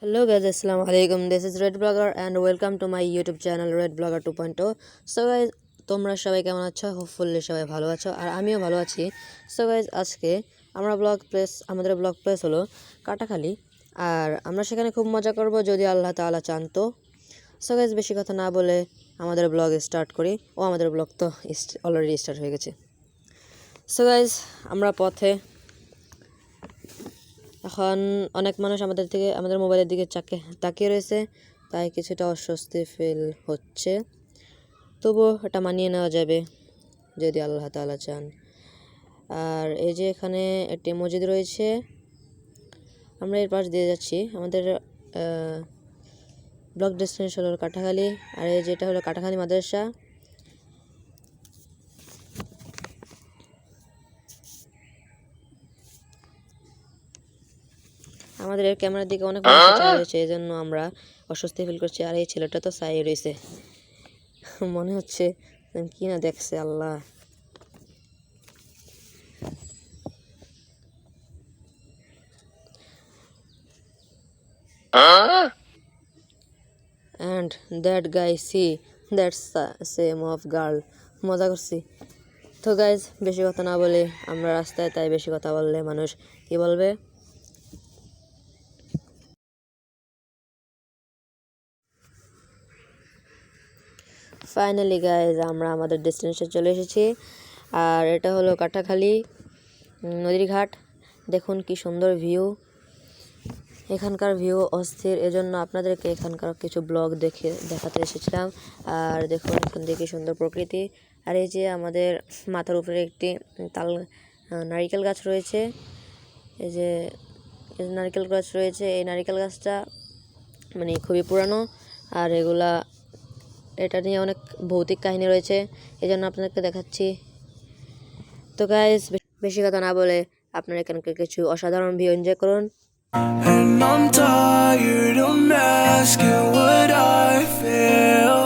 Hello guys, assalamu alaikum. This is Red Blogger and welcome to my YouTube channel Red Blogger 2.0. So guys, তোমরা সবাই কেমন আছো? Hopefully সবাই ভালো আছো আর আমিও ভালো আছি। সো গাইজ আজকে আমাদের ব্লগ প্লেস হলো কাটাখালী আর আমরা সেখানে খুব মজা করব যদি আল্লাহ তাআলা চান তো। সো গাইজ বেশি কথা না বলে আমাদের ব্লগ স্টার্ট করি। আমাদের ব্লগ তো অলরেডি স্টার্ট হয়ে গেছে। সো গাইজ আমরা পথে এখন অনেক মানুষ আমাদের মোবাইলের দিকে তাকিয়ে রয়েছে, তাই কিছুটা অস্বস্তি ফিল হচ্ছে, তবুও এটা মানিয়ে নেওয়া যাবে যদি আল্লাহ তাআলা চান। আর এই যে এখানে একটি মসজিদ রয়েছে, আমরা এর পাশ দিয়ে যাচ্ছি। আমাদের ব্লক ডেস্টিনেশন হলো কাটাখালী আর এই যেটা হলো কাটাখালী মাদ্রাসা। আমাদের এর ক্যামেরার দিকে অনেক মানুষ চায় রয়েছে, এই জন্য আমরা অস্বস্তি ফিল করছি। আর এই ছেলেটা তো চাই রয়েছে, মনে হচ্ছে কি না দেখছে আল্লাহ। And that guy, see, that's the same of girl. মজা করছি তো গাইজ, বেশি কথা না বলে আমরা রাস্তায়, তাই বেশি কথা বললে মানুষ কি বলবে। ফাইনালি গাইজ আমরা আমাদের ডেস্টিনেশন চলে এসেছি আর এটা হলো কাটাখালী নদীর ঘাট। দেখুন কি সুন্দর ভিউ, এখানকার ভিউ অস্থির, এজন্য আপনাদেরকে এখানকার কিছু ব্লগ দেখাতে এসেছিলাম। আর দেখুন এখান থেকে সুন্দর প্রকৃতি। আর এই যে আমাদের মাথার উপরে একটি নারিকেল গাছ রয়েছে, এই যে নারিকেল গাছ রয়েছে। এই নারিকেল গাছটা মানে খুবই পুরানো আর এটা নিয়ে অনেক ভৌতিক কাহিনী রয়েছে, এই জন্য আপনাদেরকে দেখাচ্ছি। তো গাইস বেশি কথা না বলে আপনারা এখানকার কিছু অসাধারণ ভিউ এনজয় করুন। And I'm tired of masking what I feel.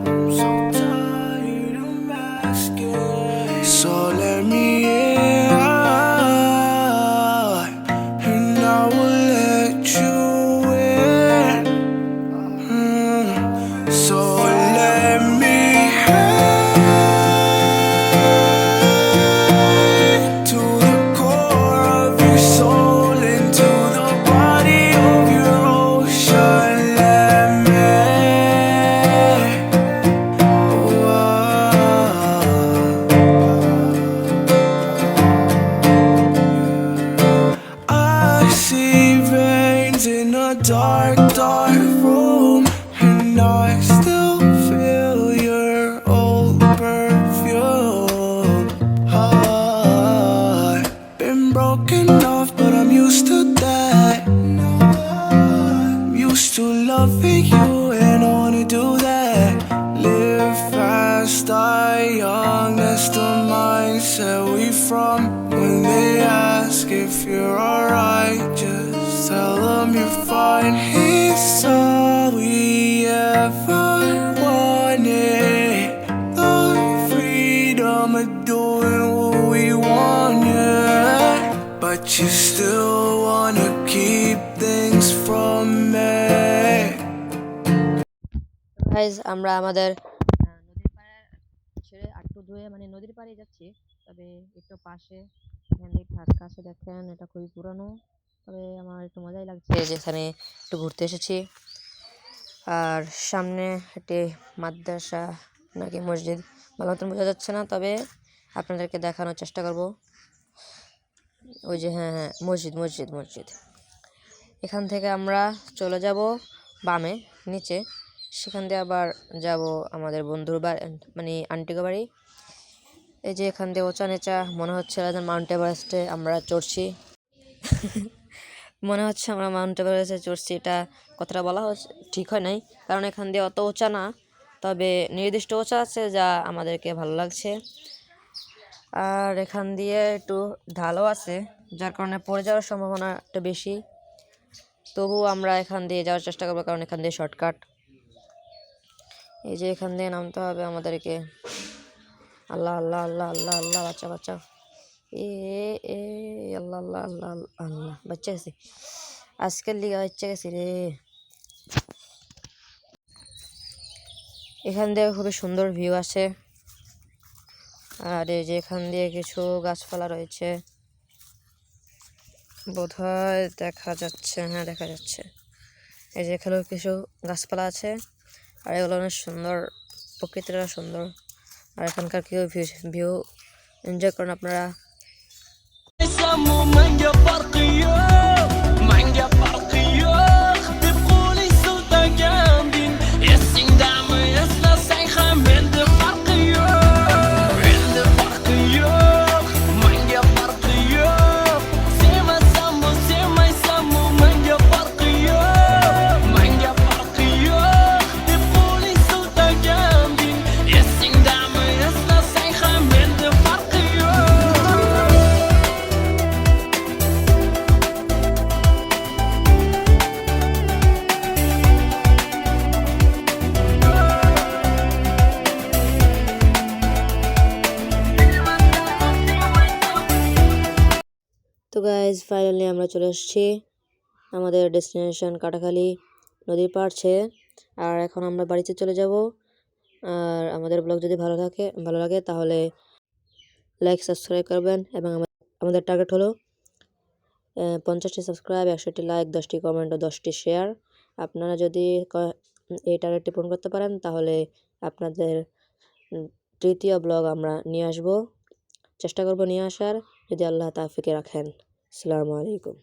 I'm so tired of masking. So let me in, and I will let you in. So let me to the core of your soul, into the body of your ocean. Let me I see veins in a dark, dark room, and I still feel your old perfume. I've been broken off, but I'm used to that. I'm used to loving you and I wanna do that. Live fast, die young, that's the mindset we from. When they ask if you're alright, just tell them you're fine. It's all we ever wanted, the freedom of doing what we want, yeah. But you still wanna keep things from me. Guys আমরা আমাদের নদীর পাড়ে ছেড়ে একটু ধুয়ে নদীর পাড়ে যাচ্ছি, তবে একটু পাশে কাছে দেখেন, এটা খুবই পুরানো, তবে আমার একটু মজাই লাগছে যেখানে একটু ঘুরতে এসেছি। আর সামনে একটি মাদ্রাসা নাকি মসজিদ ভালো মতন বোঝা যাচ্ছে না, তবে আপনাদেরকে দেখানোর চেষ্টা করব। ওই যে হ্যাঁ হ্যাঁ মসজিদ মসজিদ মসজিদ। এখান থেকে আমরা চলে যাব বামে নিচে, সেখান দিয়ে আবার যাব আমাদের বন্ধুর বাড়ি আন্টিকে বাড়ি। এই যে এখান দিয়ে ওচা নেচা মনে হচ্ছে মাউন্ট এভারেস্টে আমরা চড়ছি। মনে হচ্ছে আমরা মাউন্ট এভারেস্টে চড়ছি, এটা কথাটা বলা ঠিক হয় নাই, কারণ এখান দিয়ে অত উঁচা না, তবে নির্দিষ্ট উঁচা আছে যা আমাদেরকে ভালো লাগছে। আর এখান দিয়ে একটু ঢালও আছে, যার কারণে পড়ে যাওয়ার সম্ভাবনা একটু বেশি, তবু আমরা এখান দিয়ে যাওয়ার চেষ্টা করবো, কারণ এখান দিয়ে শর্টকাট। এই যে এখান দিয়ে নামতে হবে আমাদেরকে। আল্লাহ আল্লাহ আল্লাহ আল্লাহ আল্লাহ, বাচ্চা বাচ্চা, এ আল্লাহ আল্লাহ আল্লাহ আল্লাহ, বাচ্চা গেছি আজকের লিগা, বাচ্চা গেছি রে। এখান দিয়ে খুবই সুন্দর ভিউ আছে। আর এই যে এখান দিয়ে কিছু গাছপালা রয়েছে, বোধহয় দেখা যাচ্ছে, হ্যাঁ দেখা যাচ্ছে। এই যে এখানেও কিছু গাছপালা আছে, আর এগুলো অনেক সুন্দর, প্রকৃতিটা সুন্দর। আর এখানকার কেউ ভিউ এনজয় করেন আপনারা। তো গাইজ ফাইনালি আমরা চলে এসেছি আমাদের ডেস্টিনেশন কাটাখালী নদীর পাড় ছেড়ে। আর এখন আমরা বাড়িতে চলে যাব। আর আমাদের ব্লগ যদি ভালো লাগে তাহলে লাইক সাবস্ক্রাইব করবেন। এবং আমাদের টার্গেট হলো 50টি সাবস্ক্রাইব, 100টি লাইক, 10টি কমেন্ট ও 10টি শেয়ার। আপনারা যদি এই টার্গেটটি পূরণ করতে পারেন তাহলে আপনাদের তৃতীয় ব্লগ আমরা নিয়ে আসব, চেষ্টা করব নিয়ে আসার, যদি আল্লাহ তাওফিক রাখেন। আসসালামু আলাইকুম।